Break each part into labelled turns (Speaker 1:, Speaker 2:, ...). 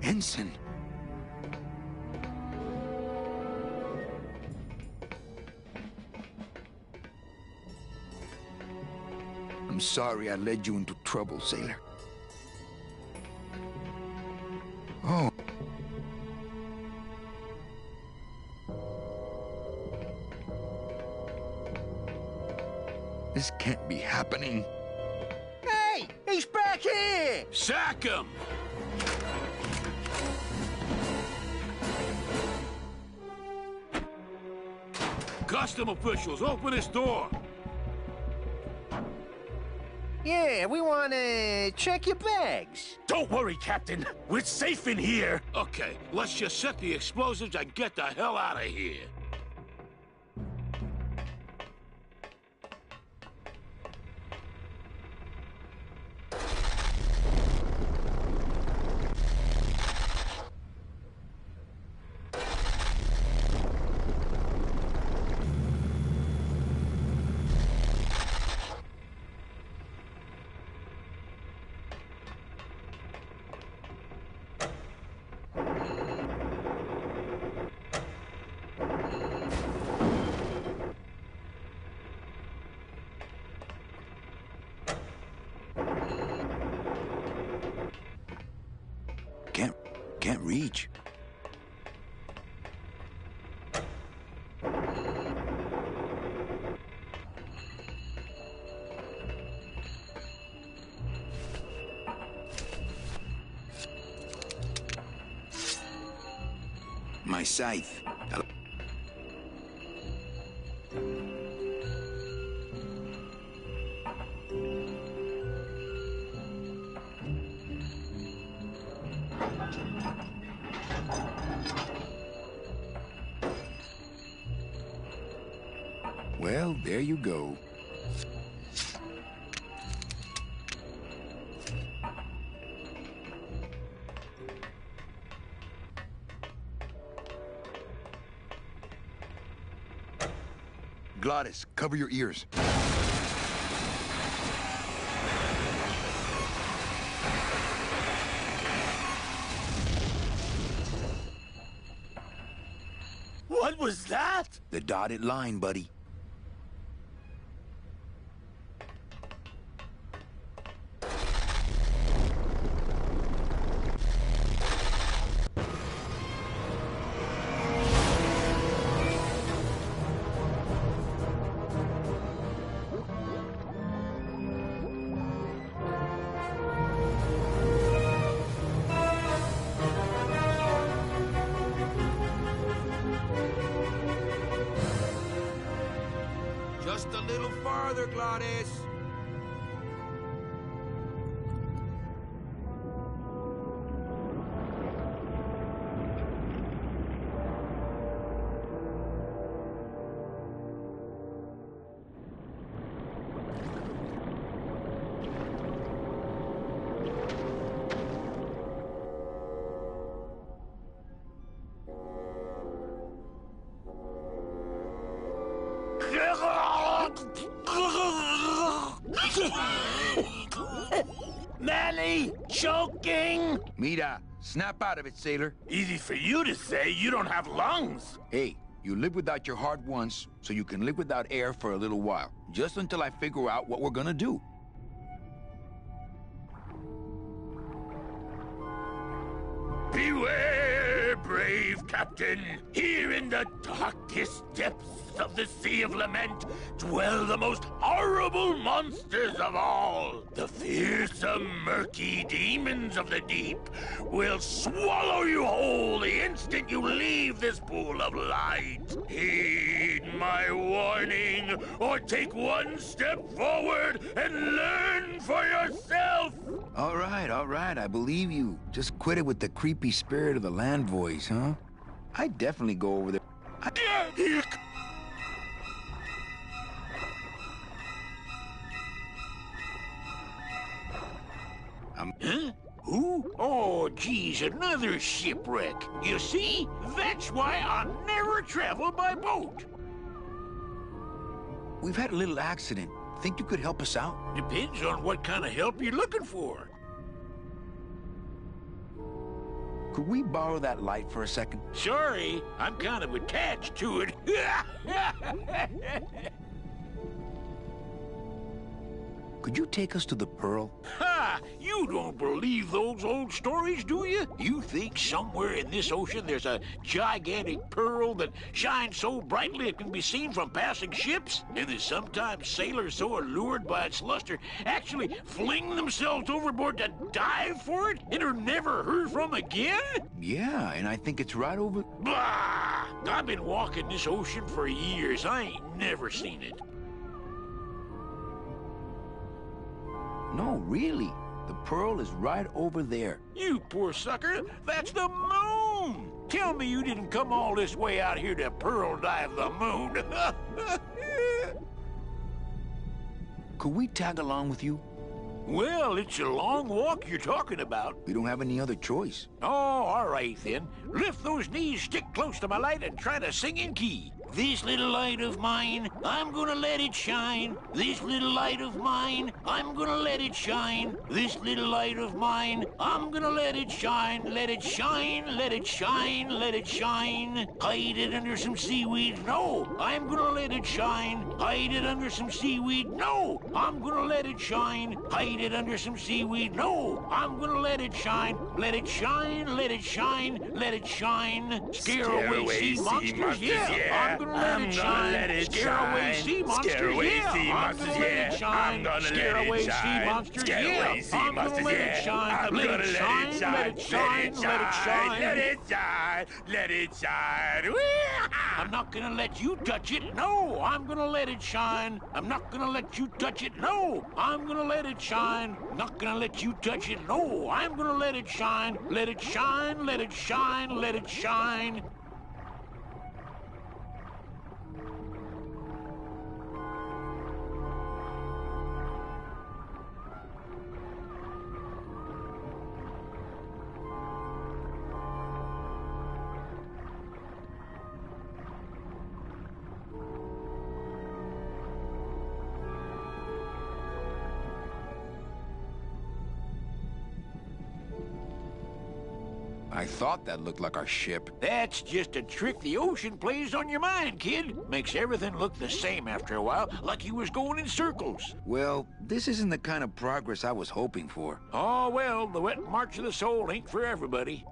Speaker 1: Ensign. I'm sorry I led you into trouble, sailor. Oh. This can't be happening.
Speaker 2: Hey! He's back here!
Speaker 3: Sack him! Custom officials, open this door!
Speaker 2: Yeah, we want to check your bags.
Speaker 4: Don't worry, Captain. We're safe in here.
Speaker 3: Okay, let's just set the explosives and get the hell out of here.
Speaker 1: Can't reach. My scythe. Well, there you go. Glottis, cover your ears.
Speaker 4: What was that?
Speaker 1: The dotted line, buddy. Just a little farther, Glottis.
Speaker 4: Manny, choking?
Speaker 1: Mira, snap out of it, sailor.
Speaker 4: Easy for you to say. You don't have lungs.
Speaker 1: Hey, you live without your heart once, so you can live without air for a little while. Just until I figure out what we're gonna do.
Speaker 4: Beware, brave captain. Here in the darkest depths of the Sea of Lament dwell the most horrible monsters of all. The fearsome, murky demons of the deep will swallow you whole the instant you leave this pool of light. Heed my warning, or take one step forward and learn for yourself.
Speaker 1: All right, I believe you. Just quit it with the creepy spirit of the land voice, huh? I'd definitely go over there.
Speaker 3: Huh? Who? Oh, geez, another shipwreck. You see? That's why I'll never travel by boat.
Speaker 1: We've had a little accident. Think you could help us out?
Speaker 3: Depends on what kind of help you're looking for.
Speaker 1: Could we borrow that light for a second?
Speaker 3: Sorry, I'm kind of attached to it.
Speaker 1: Could you take us to the Pearl?
Speaker 3: Ha! You don't believe those old stories, do you? You think somewhere in this ocean there's a gigantic pearl that shines so brightly it can be seen from passing ships? And that sometimes sailors so allured by its luster actually fling themselves overboard to dive for it and are never heard from again?
Speaker 1: Yeah, and I think it's right over...
Speaker 3: Bah! I've been walking this ocean for years. I ain't never seen it.
Speaker 1: No, really. The Pearl is right over there.
Speaker 3: You poor sucker, that's the moon! Tell me you didn't come all this way out here to pearl dive the moon.
Speaker 1: Could we tag along with you?
Speaker 3: Well, it's a long walk you're talking about.
Speaker 1: We don't have any other choice.
Speaker 3: Oh, all right then. Lift those knees, stick close to my light, and try to sing in key. This little light of mine, I'm gonna let it shine. This little light of mine, I'm gonna let it shine. This little light of mine, I'm gonna let it shine. Let it shine, let it shine, let it shine. Hide it under some seaweed. No, I'm gonna let it shine. Hide it under some seaweed. No, I'm gonna let it shine. Hide it under some seaweed. No, I'm gonna let it shine. Let it shine, let it shine, let it shine. Scare away sea monsters, yeah. I'm gonna let it shine. Scare away sea monsters, yeah. I'm gonna let it shine. Scare away sea monsters, yeah. I'm gonna let it shine. Let it shine, let it shine, let it shine.
Speaker 4: Let it shine, let it shine.
Speaker 3: I'm not gonna let you touch it. No, I'm gonna let it shine. I'm not gonna let you touch it. No, I'm gonna let it shine. Not gonna let you touch it. No, I'm gonna let it shine. Let it shine, let it shine, let it shine.
Speaker 1: I thought that looked like our ship.
Speaker 3: That's just a trick the ocean plays on your mind, kid. Makes everything look the same after a while, like you was going in circles.
Speaker 1: Well, this isn't the kind of progress I was hoping for.
Speaker 3: Oh, well, the wet march of the soul ain't for everybody.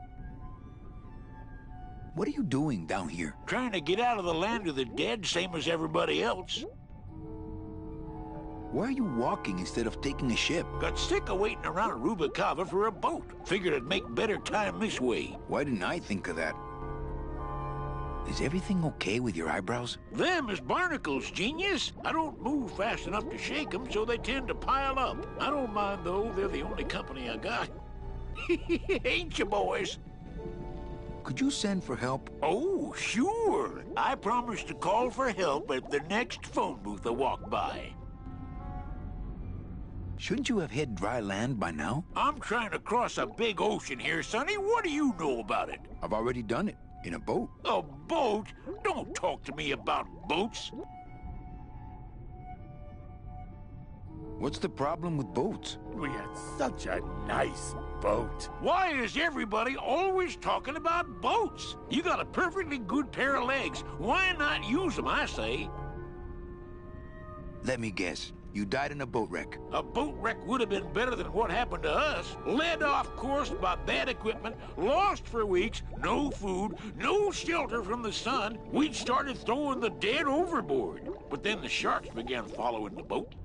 Speaker 1: What are you doing down here?
Speaker 3: Trying to get out of the land of the dead, same as everybody else.
Speaker 1: Why are you walking instead of taking a ship?
Speaker 3: Got sick of waiting around Rubacava for a boat. Figured I'd make better time this way.
Speaker 1: Why didn't I think of that? Is everything okay with your eyebrows?
Speaker 3: Them is barnacles, genius. I don't move fast enough to shake them, so they tend to pile up. I don't mind, though. They're the only company I got. Ain't you, boys?
Speaker 1: Could you send for help?
Speaker 3: Oh, sure. I promise to call for help at the next phone booth I walk by.
Speaker 1: Shouldn't you have hit dry land by now?
Speaker 3: I'm trying to cross a big ocean here, Sonny. What do you know about it?
Speaker 1: I've already done it. In a boat.
Speaker 3: A boat? Don't talk to me about boats.
Speaker 1: What's the problem with boats?
Speaker 4: We had such a nice boat.
Speaker 3: Why is everybody always talking about boats? You got a perfectly good pair of legs. Why not use them, I say?
Speaker 1: Let me guess. You died in a boat wreck.
Speaker 3: A boat wreck would have been better than what happened to us. Led off course by bad equipment, lost for weeks, no food, no shelter from the sun. We'd started throwing the dead overboard. But then the sharks began following the boat.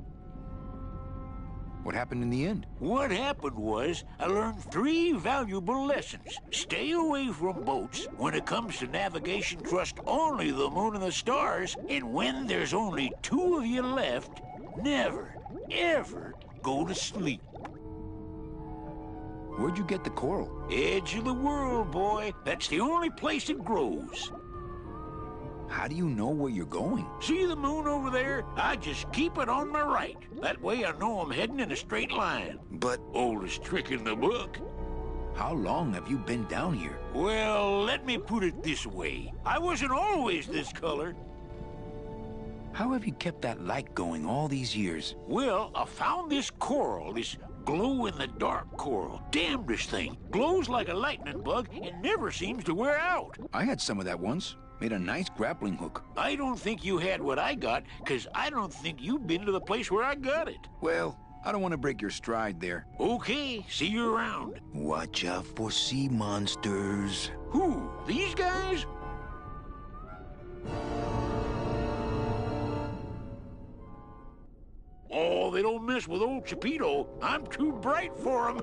Speaker 1: What happened in the end?
Speaker 3: What happened was, I learned 3 valuable lessons. Stay away from boats. When it comes to navigation, trust only the moon and the stars. And when there's only 2 of you left, never, ever go to sleep.
Speaker 1: Where'd you get the coral?
Speaker 3: Edge of the world, boy. That's the only place it grows.
Speaker 1: How do you know where you're going?
Speaker 3: See the moon over there? I just keep it on my right. That way I know I'm heading in a straight line.
Speaker 1: But
Speaker 3: Oldest trick in the book.
Speaker 1: how long have you been down here?
Speaker 3: Well, let me put it this way. I wasn't always this color.
Speaker 1: How have you kept that light going all these years?
Speaker 3: Well, I found this coral, this glow-in-the-dark coral. Damnedest thing. Glows like a lightning bug and never seems to wear out.
Speaker 1: I had some of that once. Made a nice grappling hook.
Speaker 3: I don't think you had what I got, because I don't think you've been to the place where I got it.
Speaker 1: Well, I don't want to break your stride there.
Speaker 3: Okay, see you around.
Speaker 1: Watch out for sea monsters.
Speaker 3: Who? These guys? Oh, they don't mess with old Chipito. I'm too bright for 'em.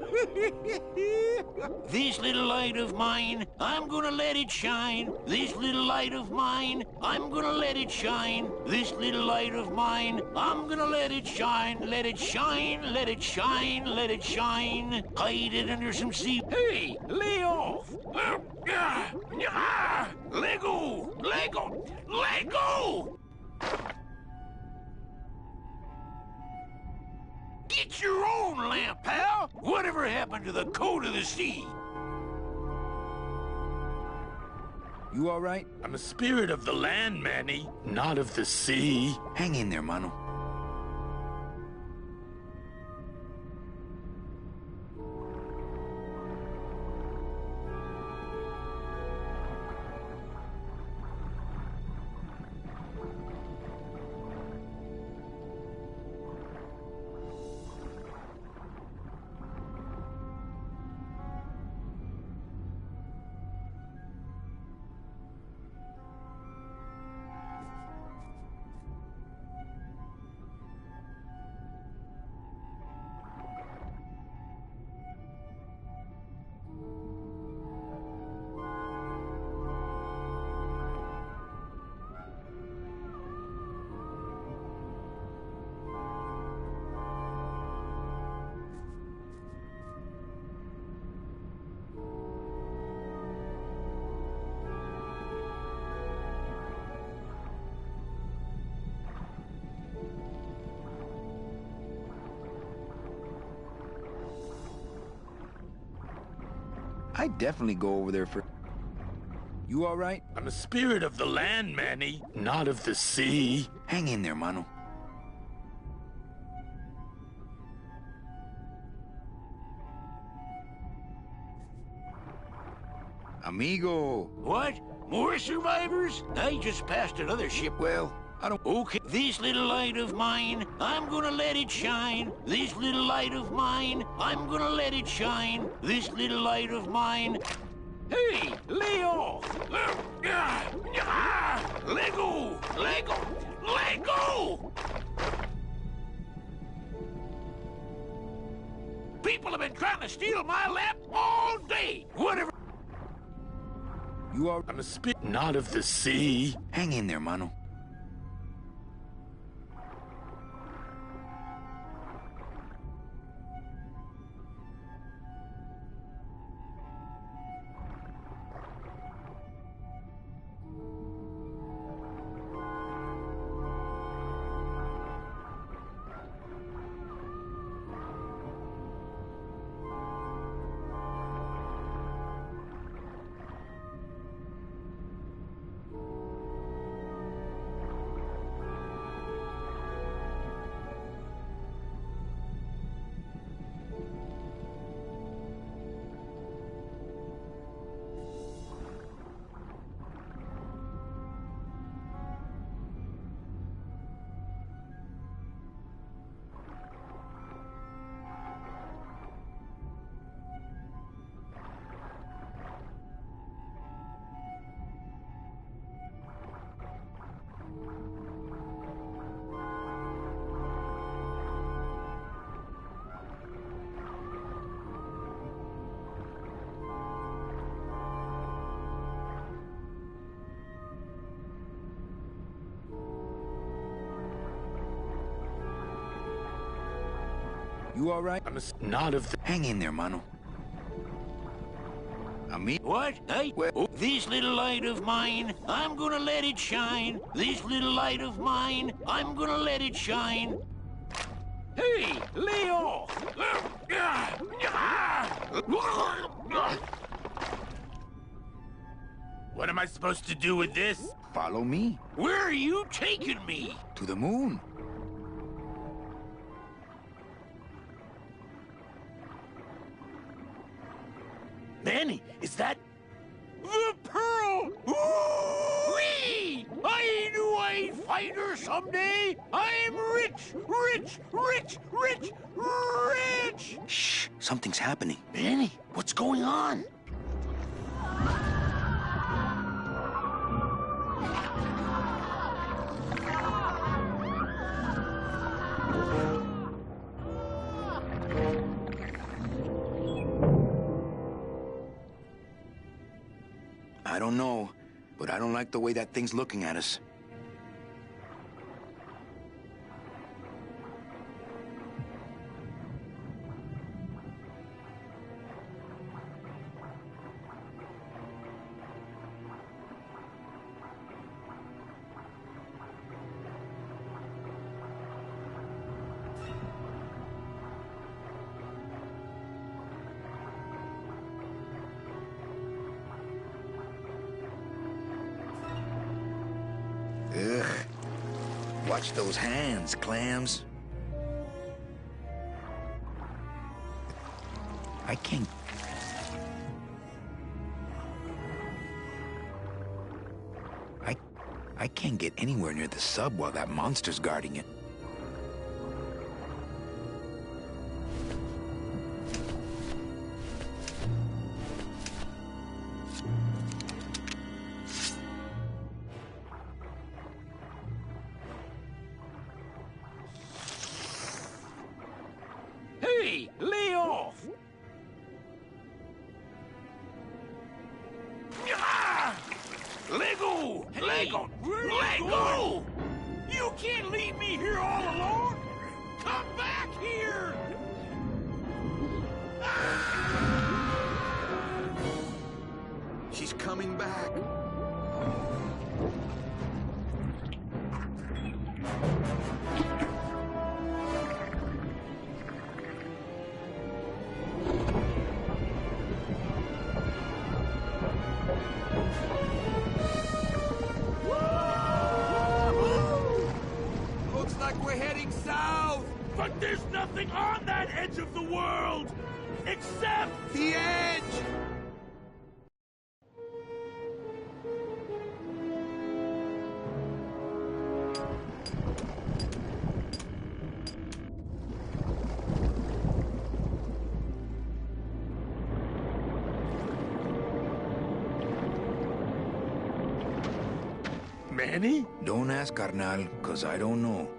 Speaker 3: This little light of mine, I'm gonna let it shine. This little light of mine, I'm gonna let it shine. This little light of mine, I'm gonna let it shine. Let it shine, let it shine, let it shine. Hide it under some sea. Hey, lay off. Let go, let go, let go. Get your own lamp, pal! Whatever happened to the code of the sea?
Speaker 1: You all right?
Speaker 4: I'm a spirit of the land, Manny, not of the sea.
Speaker 1: Hang in there, mano. I'd definitely go over there for... You all right?
Speaker 4: I'm a spirit of the land, Manny, not of the sea.
Speaker 1: Hang in there, mano. Amigo.
Speaker 3: What? More survivors? I just passed another ship.
Speaker 1: Well, I don't...
Speaker 3: Okay, this little light of mine, I'm gonna let it shine. This little light of mine, I'm gonna let it shine. This little light of mine. Hey, lay off. Let go, let go, let go. People have been trying to steal my lamp all day. Whatever.
Speaker 1: You are...
Speaker 4: I'm a spirit, not of the sea.
Speaker 1: Hang in there, mano. You all right?
Speaker 4: I'm a not of the...
Speaker 1: Hang in there, mano.
Speaker 3: What? Hey, well, this little light of mine, I'm gonna let it shine. This little light of mine, I'm gonna let it shine. Hey, lay off.
Speaker 4: What am I supposed to do with this?
Speaker 1: Follow me.
Speaker 3: Where are you taking me?
Speaker 1: To the moon.
Speaker 4: Is that...
Speaker 3: The pearl! Whee! I knew I'd find her someday! I'm rich! Rich! Rich! Rich! Rich!
Speaker 1: Shh, something's happening.
Speaker 3: Manny, what's going on?
Speaker 1: I don't know, but I don't like the way that thing's looking at us. Ugh. Watch those hands, clams. I can't... I can't get anywhere near the sub while that monster's guarding it.
Speaker 3: Hey, lay off! Ah! Let go! Let go! Let go! You can't leave me here all alone! Come back here!
Speaker 1: She's coming back.
Speaker 5: Looks like we're heading south!
Speaker 4: But there's nothing on that edge of the world! Except...
Speaker 5: The edge!
Speaker 4: Manny?
Speaker 1: Don't ask, carnal, cause I don't know.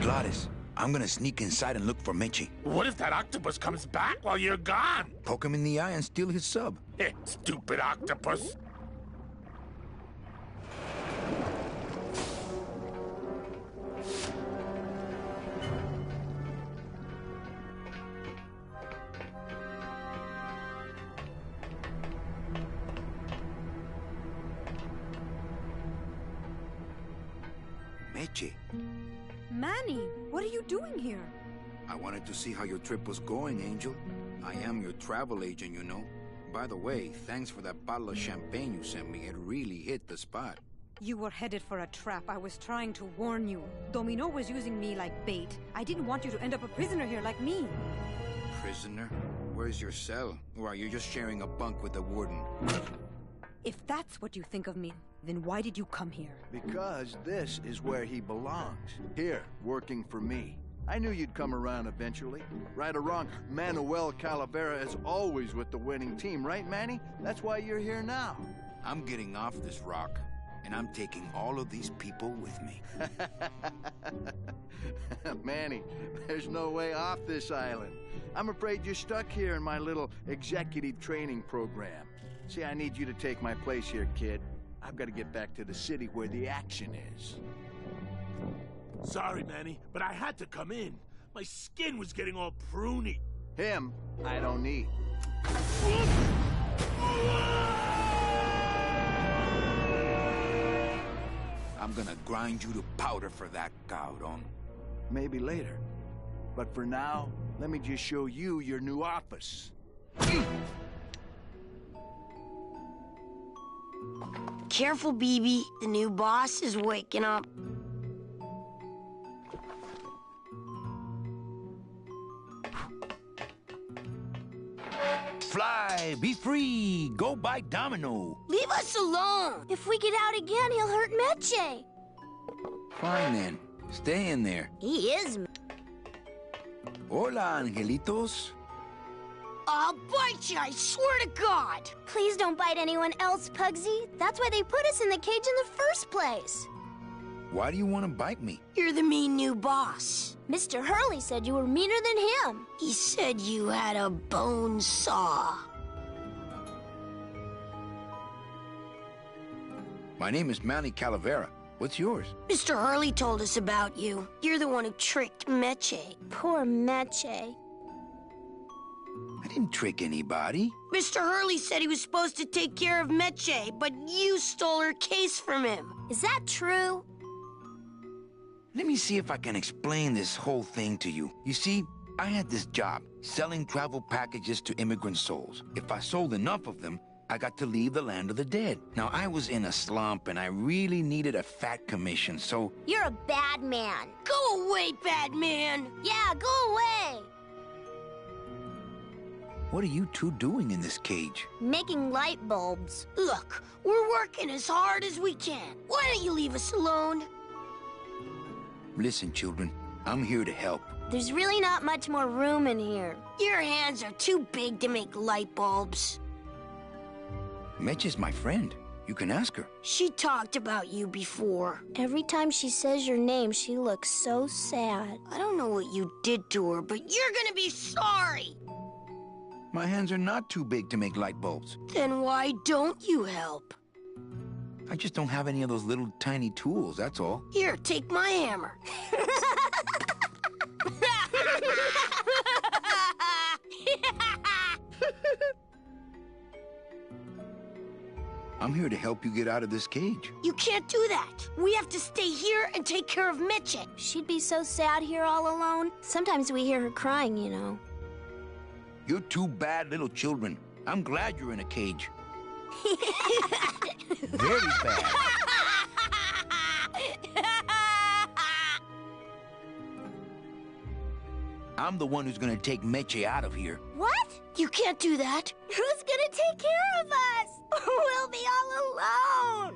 Speaker 1: Gladys, I'm gonna sneak inside and look for Meche.
Speaker 4: What if that octopus comes back while you're gone?
Speaker 1: Poke him in the eye and steal his sub.
Speaker 4: Stupid octopus.
Speaker 1: Meche,
Speaker 6: Manny, what are you doing here?
Speaker 1: I wanted to see how your trip was going, Angel. I am your travel agent, you know. By the way, thanks for that bottle of champagne you sent me. It really hit the spot.
Speaker 6: You were headed for a trap. I was trying to warn you. Domino was using me like bait. I didn't want you to end up a prisoner here like me.
Speaker 1: Prisoner? Where's your cell? Or are you just sharing a bunk with the warden?
Speaker 6: If that's what you think of me, then why did you come here?
Speaker 5: Because this is where he belongs. Here, working for me. I knew you'd come around eventually. Right or wrong, Manuel Calavera is always with the winning team, right, Manny? That's why you're here now.
Speaker 1: I'm getting off this rock, and I'm taking all of these people with me.
Speaker 5: Manny, there's no way off this island. I'm afraid you're stuck here in my little executive training program. See, I need you to take my place here, kid. I've got to get back to the city where the action is.
Speaker 4: Sorry, Manny, but I had to come in. My skin was getting all pruny.
Speaker 5: Him, I don't need.
Speaker 1: I'm gonna grind you to powder for that, cabrón.
Speaker 5: Maybe later. But for now, let me just show you your new office.
Speaker 7: Careful, BB. The new boss is waking up.
Speaker 3: Fly, be free, go by Domino.
Speaker 7: Leave us alone.
Speaker 8: If we get out again, he'll hurt Meche.
Speaker 1: Fine then. Stay in there.
Speaker 8: He is.
Speaker 1: Hola, angelitos.
Speaker 7: I'll bite you, I swear to God.
Speaker 8: Please don't bite anyone else, Pugsy. That's why they put us in the cage in the first place.
Speaker 1: Why do you want to bite me?
Speaker 7: You're the mean new boss.
Speaker 8: Mr. Hurley said you were meaner than him.
Speaker 7: He said you had a bone saw.
Speaker 1: My name is Manny Calavera. What's yours?
Speaker 7: Mr. Hurley told us about you. You're the one who tricked Meche.
Speaker 8: Poor Meche.
Speaker 1: I didn't trick anybody.
Speaker 7: Mr. Hurley said he was supposed to take care of Meche, but you stole her case from him.
Speaker 8: Is that true?
Speaker 1: Let me see if I can explain this whole thing to you. You see, I had this job, selling travel packages to immigrant souls. If I sold enough of them, I got to leave the land of the dead. Now, I was in a slump, and I really needed a fat commission, so...
Speaker 8: You're a bad man.
Speaker 7: Go away, bad man.
Speaker 8: Yeah, go away.
Speaker 1: What are you two doing in this cage?
Speaker 8: Making light bulbs.
Speaker 7: Look, we're working as hard as we can. Why don't you leave us alone?
Speaker 1: Listen, children, I'm here to help.
Speaker 8: There's really not much more room in here.
Speaker 7: Your hands are too big to make light bulbs.
Speaker 1: Mitch is my friend. You can ask her.
Speaker 7: She talked about you before.
Speaker 8: Every time she says your name, she looks so sad.
Speaker 7: I don't know what you did to her, but you're gonna be sorry.
Speaker 1: My hands are not too big to make light bulbs.
Speaker 7: Then why don't you help?
Speaker 1: I just don't have any of those little tiny tools, that's all.
Speaker 7: Here, take my hammer.
Speaker 1: I'm here to help you get out of this cage.
Speaker 7: You can't do that. We have to stay here and take care of Mitchell.
Speaker 8: She'd be so sad here all alone. Sometimes we hear her crying, you know.
Speaker 1: You're two bad little children. I'm glad you're in a cage. Very bad. I'm the one who's gonna take Meche out of here.
Speaker 8: What?
Speaker 7: You can't do that.
Speaker 8: Who's gonna take care of us? We'll be all alone.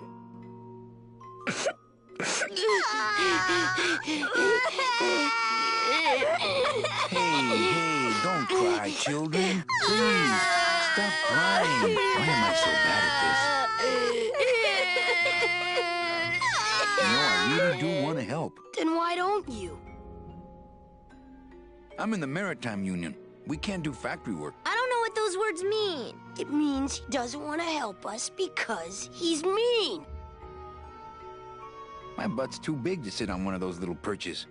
Speaker 1: Hey, don't cry, children. Please, stop crying. Why am I so bad at this? You know, I really do want to help.
Speaker 7: Then why don't you?
Speaker 1: I'm in the Maritime Union. We can't do factory work.
Speaker 8: I don't know what those words mean.
Speaker 7: It means he doesn't want to help us because he's mean.
Speaker 1: My butt's too big to sit on one of those little perches.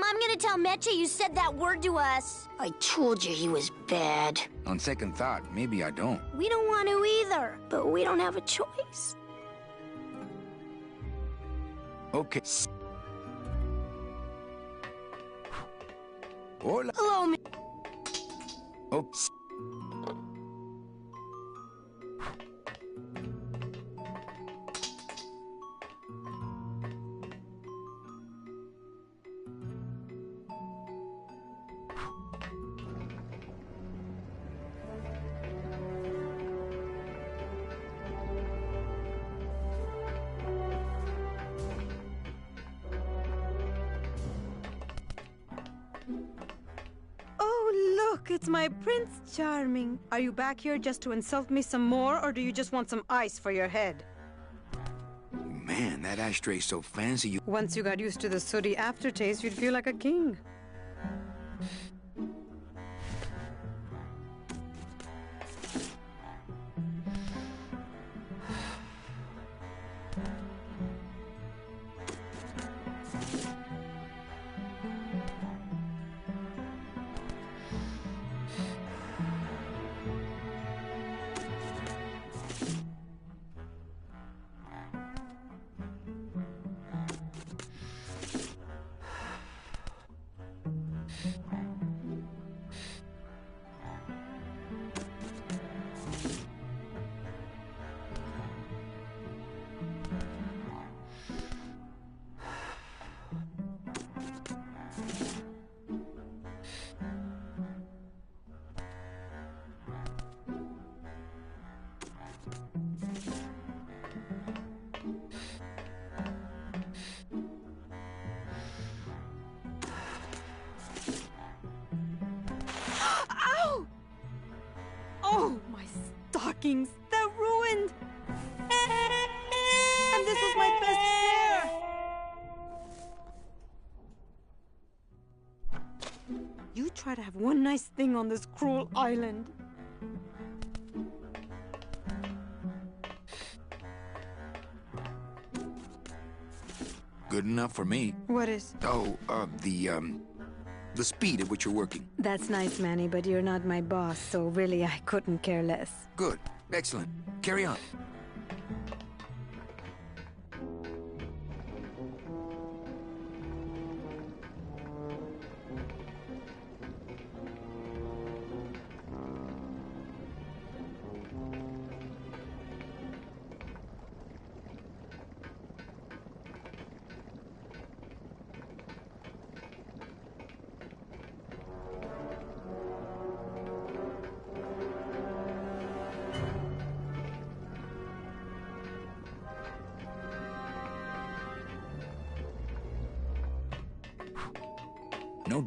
Speaker 8: I'm gonna tell Meche you said that word to us.
Speaker 7: I told you he was bad.
Speaker 1: On second thought, maybe I don't.
Speaker 8: We don't want to either, but we don't have a choice.
Speaker 1: Okay. Hola.
Speaker 7: Hello, me.
Speaker 1: Oh.
Speaker 6: Look, it's my Prince Charming. Are you back here just to insult me some more, or do you just want some ice for your head?
Speaker 1: Man, that ashtray's so fancy.
Speaker 6: Once you got used to the sooty aftertaste, you'd feel like a king. stockings. They're ruined. And this was my best pair. You try to have one nice thing on this cruel island.
Speaker 1: Good enough for me.
Speaker 6: What is?
Speaker 1: Oh, the speed at which you're working.
Speaker 6: That's nice, Manny, but you're not my boss, so really I couldn't care less.
Speaker 1: Good. Excellent. Carry on. No